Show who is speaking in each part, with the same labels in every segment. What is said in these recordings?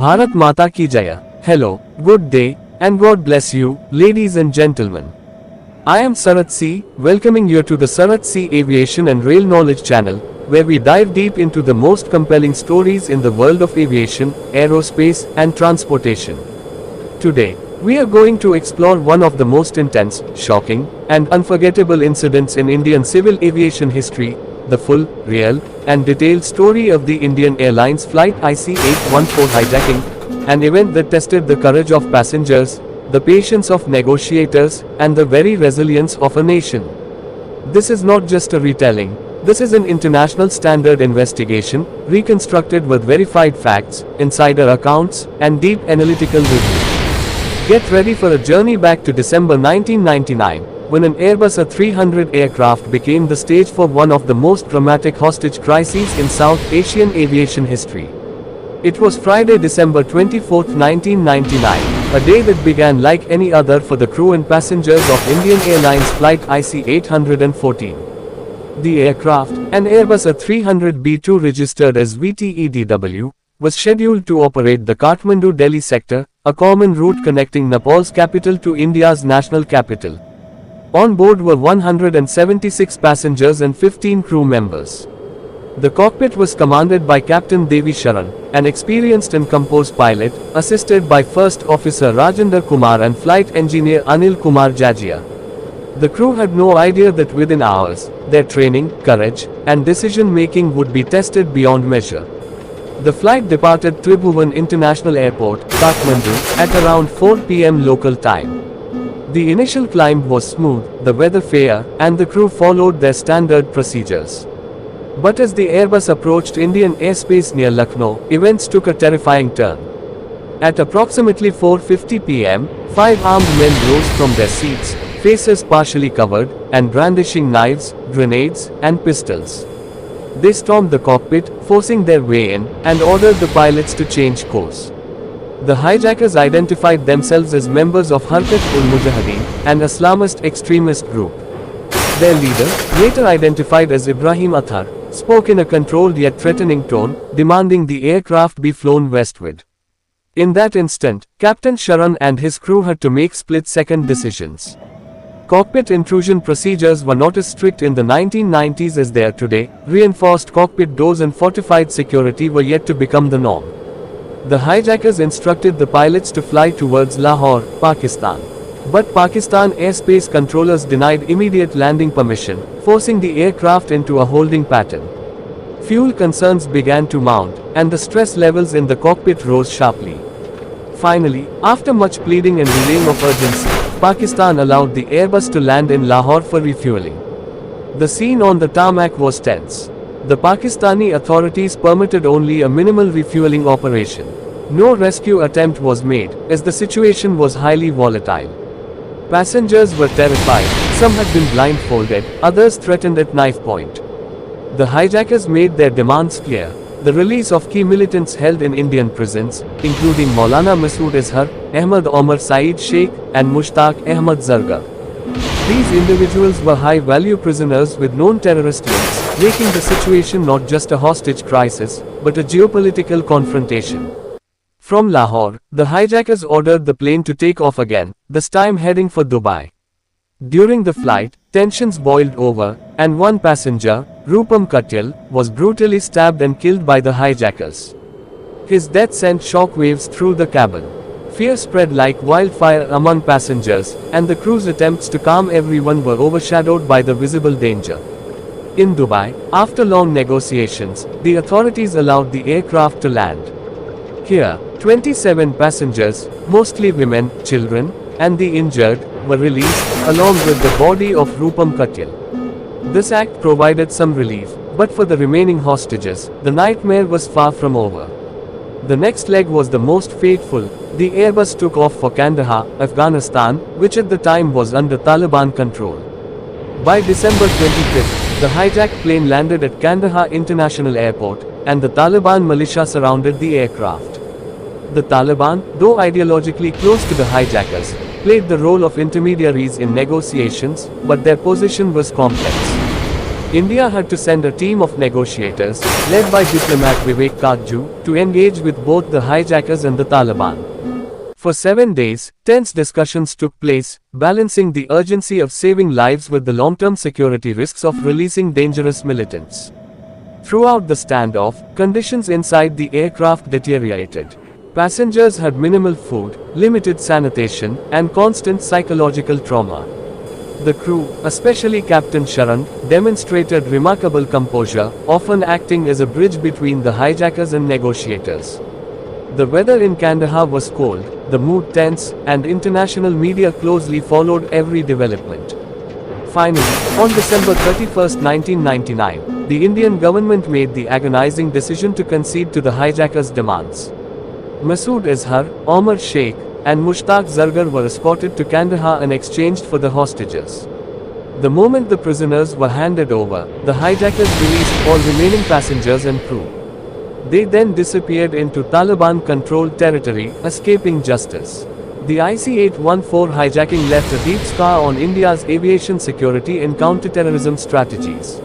Speaker 1: Bharat Mata Ki Jaya. Hello, good day, and God bless you, ladies and gentlemen. I am Sarat C, welcoming you to the Sarat C Aviation and Rail Knowledge channel, where we dive deep into the most compelling stories in the world of aviation, aerospace, and transportation. Today, we are going to explore one of the most intense, shocking, and unforgettable incidents in Indian civil aviation history, the full, real, and detailed story of the Indian Airlines Flight IC-814 hijacking, an event that tested the courage of passengers, the patience of negotiators, and the very resilience of a nation. This is not just a retelling, this is an international standard investigation, reconstructed with verified facts, insider accounts, and deep analytical review. Get ready for a journey back to December 1999, when an Airbus 300 aircraft became the stage for one of the most dramatic hostage crises in South Asian aviation history. It was Friday, December 24, 1999, a day that began like any other for the crew and passengers of Indian Airlines Flight IC-814. The aircraft, an Airbus A300B2 registered as VTEDW, was scheduled to operate the Kathmandu-Delhi sector, a common route connecting Nepal's capital to India's national capital. On board were 176 passengers and 15 crew members. The cockpit was commanded by Captain Devi Sharan, an experienced and composed pilot, assisted by First Officer Rajendra Kumar and Flight Engineer Anil Kumar Jajia. The crew had no idea that within hours, their training, courage, and decision-making would be tested beyond measure. The flight departed Tribhuvan International Airport, Kathmandu, at around 4 p.m. local time. The initial climb was smooth, the weather fair, and the crew followed their standard procedures. But as the Airbus approached Indian airspace near Lucknow, events took a terrifying turn. At approximately 4:50 p.m., 5 armed men rose from their seats, faces partially covered, and brandishing knives, grenades, and pistols. They stormed the cockpit, forcing their way in, and ordered the pilots to change course. The hijackers identified themselves as members of Harkat-ul-Mujahideen, an Islamist extremist group. Their leader, later identified as Ibrahim Athar, spoke in a controlled yet threatening tone, demanding the aircraft be flown westward. In that instant, Captain Sharan and his crew had to make split-second decisions. Cockpit intrusion procedures were not as strict in the 1990s as they are today, reinforced cockpit doors and fortified security were yet to become the norm. The hijackers instructed the pilots to fly towards Lahore, Pakistan. But Pakistan airspace controllers denied immediate landing permission, forcing the aircraft into a holding pattern. Fuel concerns began to mount, and the stress levels in the cockpit rose sharply. Finally, after much pleading and relaying of urgency, Pakistan allowed the Airbus to land in Lahore for refueling. The scene on the tarmac was tense. The Pakistani authorities permitted only a minimal refueling operation. No rescue attempt was made, as the situation was highly volatile. Passengers were terrified, some had been blindfolded, others threatened at knife point. The hijackers made their demands clear: the release of key militants held in Indian prisons, including Maulana Masood Azhar, Ahmad Omar Saeed Sheikh, and Mushtaq Ahmad Zargar. These individuals were high-value prisoners with known terrorist links, making the situation not just a hostage crisis, but a geopolitical confrontation. From Lahore, the hijackers ordered the plane to take off again, this time heading for Dubai. During the flight, tensions boiled over, and one passenger, Rupam Katyal, was brutally stabbed and killed by the hijackers. His death sent shockwaves through the cabin. Fear spread like wildfire among passengers, and the crew's attempts to calm everyone were overshadowed by the visible danger. In Dubai, after long negotiations, the authorities allowed the aircraft to land. Here, 27 passengers, mostly women, children, and the injured, were released, along with the body of Rupam Katyal. This act provided some relief, but for the remaining hostages, the nightmare was far from over. The next leg was the most fateful. The Airbus took off for Kandahar, Afghanistan, which at the time was under Taliban control. By December 25, the hijacked plane landed at Kandahar International Airport, and the Taliban militia surrounded the aircraft. The Taliban, though ideologically close to the hijackers, played the role of intermediaries in negotiations, but their position was complex. India had to send a team of negotiators, led by diplomat Vivek Kajju, to engage with both the hijackers and the Taliban. For 7 days, tense discussions took place, balancing the urgency of saving lives with the long-term security risks of releasing dangerous militants. Throughout the standoff, conditions inside the aircraft deteriorated. Passengers had minimal food, limited sanitation, and constant psychological trauma. The crew, especially Captain Sharan, demonstrated remarkable composure, often acting as a bridge between the hijackers and negotiators. The weather in Kandahar was cold, the mood tense, and international media closely followed every development. Finally, on December 31, 1999, the Indian government made the agonizing decision to concede to the hijackers' demands. Masood Azhar, Omar Sheikh, and Mushtaq Zargar were escorted to Kandahar and exchanged for the hostages. The moment the prisoners were handed over, the hijackers released all remaining passengers and crew. They then disappeared into Taliban-controlled territory, escaping justice. The IC-814 hijacking left a deep scar on India's aviation security and counter-terrorism strategies.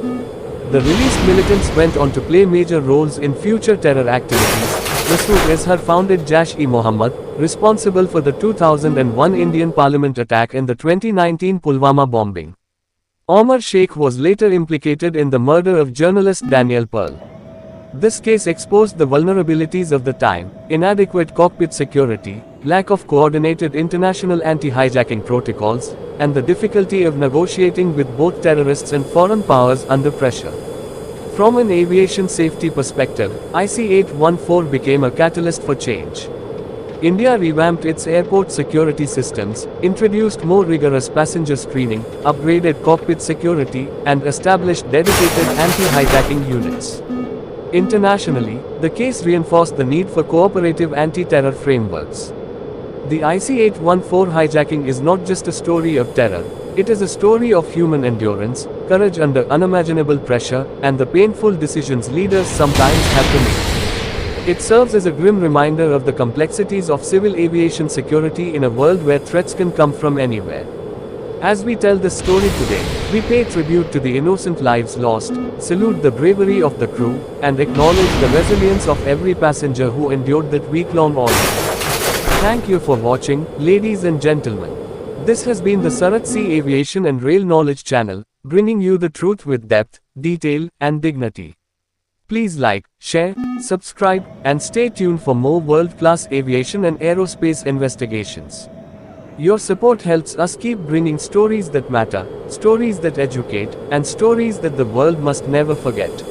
Speaker 1: The released militants went on to play major roles in future terror activities. Masood Azhar founded Jaish-e-Mohammed, responsible for the 2001 Indian Parliament attack and the 2019 Pulwama bombing. Omar Sheikh was later implicated in the murder of journalist Daniel Pearl. This case exposed the vulnerabilities of the time: inadequate cockpit security, lack of coordinated international anti-hijacking protocols, and the difficulty of negotiating with both terrorists and foreign powers under pressure. From an aviation safety perspective, IC-814 became a catalyst for change. India revamped its airport security systems, introduced more rigorous passenger screening, upgraded cockpit security, and established dedicated anti-hijacking units. Internationally, the case reinforced the need for cooperative anti-terror frameworks. The IC-814 hijacking is not just a story of terror, it is a story of human endurance, courage under unimaginable pressure, and the painful decisions leaders sometimes have to make. It serves as a grim reminder of the complexities of civil aviation security in a world where threats can come from anywhere. As we tell this story today, we pay tribute to the innocent lives lost, salute the bravery of the crew, and acknowledge the resilience of every passenger who endured that week-long ordeal. Thank you for watching, ladies and gentlemen. This has been the Sarat Sea Aviation and Rail Knowledge channel, bringing you the truth with depth, detail, and dignity. Please like, share, subscribe, and stay tuned for more world-class aviation and aerospace investigations. Your support helps us keep bringing stories that matter, stories that educate, and stories that the world must never forget.